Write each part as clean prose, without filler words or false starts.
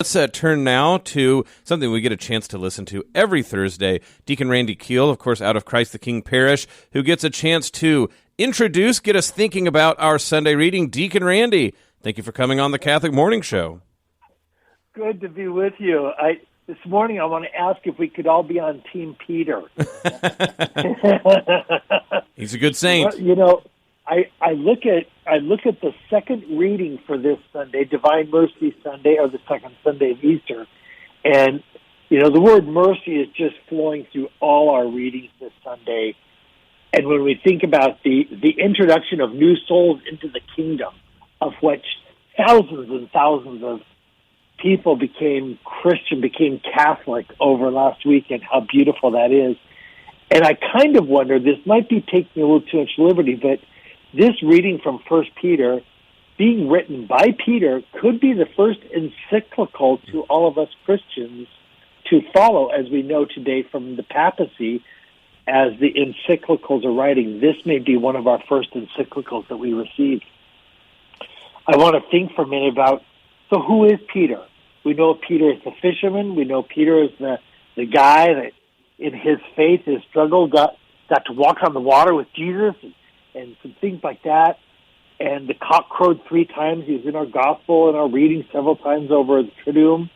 Let's turn now to something we get a chance to listen to every Thursday. Deacon Randy Keel, of course, out of Christ the King Parish, who gets a chance to get us thinking about our Sunday reading. Deacon Randy, thank you for coming on the Catholic Morning Show. Good to be with you. This morning I want to ask if we could all be on Team Peter. He's a good saint. Well, you know, I look at the second reading for this Sunday, Divine Mercy Sunday, or the second Sunday of Easter, and you know the word mercy is just flowing through all our readings this Sunday. And when we think about the introduction of new souls into the kingdom, of which thousands and thousands of people became Christian, became Catholic over last week, and how beautiful that is. And I kind of wonder, this might be taking a little too much liberty, but this reading from 1 Peter, being written by Peter, could be the first encyclical to all of us Christians to follow, as we know today from the papacy, as the encyclicals are writing. This may be one of our first encyclicals that we received. I want to think for a minute about, so who is Peter? We know Peter is the fisherman. We know Peter is the guy that in his faith, his struggle, got to walk on the water with Jesus and some things like that. And the cock crowed 3 times. He was in our gospel and our reading several times over the Triduum.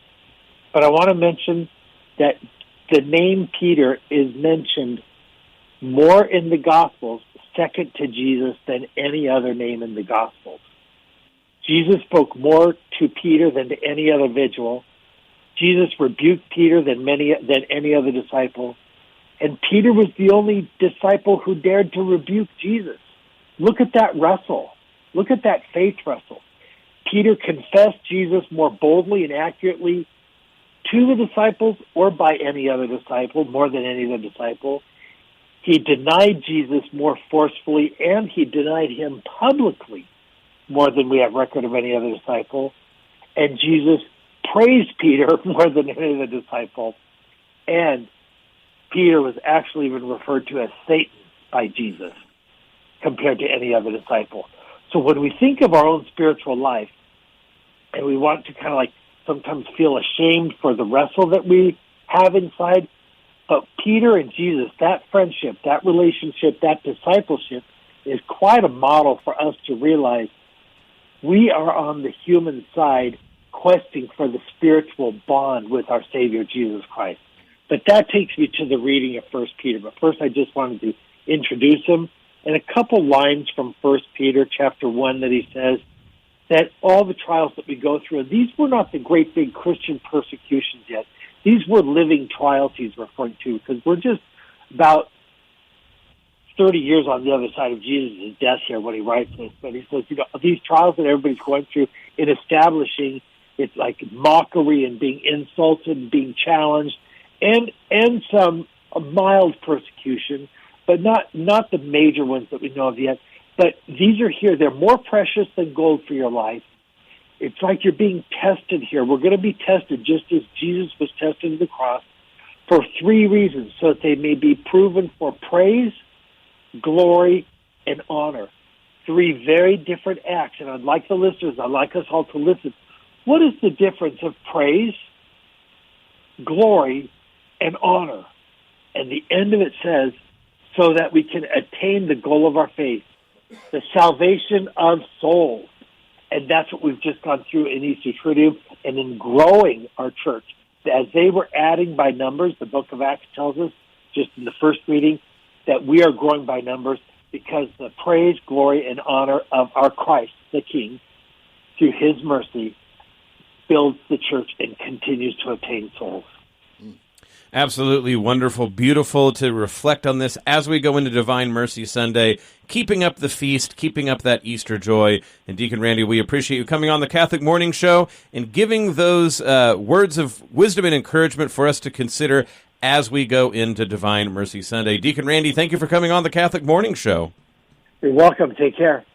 But I want to mention that the name Peter is mentioned more in the Gospels, second to Jesus, than any other name in the Gospels. Jesus spoke more to Peter than to any other individual. Jesus rebuked Peter than any other disciple. And Peter was the only disciple who dared to rebuke Jesus. Look at that wrestle. Look at that faith wrestle. Peter confessed Jesus more boldly and accurately to the disciples or by any other disciple, more than any other disciple. He denied Jesus more forcefully, and he denied him publicly more than we have record of any other disciple. And Jesus praised Peter more than any other disciple. And Peter was actually even referred to as Satan by Jesus compared to any other disciple. So when we think of our own spiritual life, and we want to kind of like sometimes feel ashamed for the wrestle that we have inside, but Peter and Jesus, that friendship, that relationship, that discipleship is quite a model for us to realize we are on the human side questing for the spiritual bond with our Savior, Jesus Christ. But that takes me to the reading of 1 Peter. But first, I just wanted to introduce him. And a couple lines from 1 Peter chapter 1 that he says that all the trials that we go through, these were not the great big Christian persecutions yet. These were living trials he's referring to, because we're just about 30 years on the other side of Jesus' death here when he writes this. But he says, you know, these trials that everybody's going through in establishing, it's like mockery and being insulted and being challenged, and some mild persecution, but not the major ones that we know of yet. But these are here. They're more precious than gold for your life. It's like you're being tested here. We're going to be tested just as Jesus was tested at the cross for 3 reasons, so that they may be proven for praise, glory, and honor. 3 very different acts. And I'd like the listeners, I'd like us all to listen. What is the difference of praise, glory, and honor? And the end of it says, so that we can attain the goal of our faith, the salvation of souls. And that's what we've just gone through in Easter Triduum and in growing our church. As they were adding by numbers, the book of Acts tells us, just in the first reading, that we are growing by numbers because the praise, glory, and honor of our Christ, the King, through his mercy, builds the church and continues to attain souls. Absolutely wonderful, beautiful to reflect on this as we go into Divine Mercy Sunday, keeping up the feast, keeping up that Easter joy. And Deacon Randy, we appreciate you coming on the Catholic Morning Show and giving those words of wisdom and encouragement for us to consider as we go into Divine Mercy Sunday. Deacon Randy, thank you for coming on the Catholic Morning Show. You're welcome. Take care.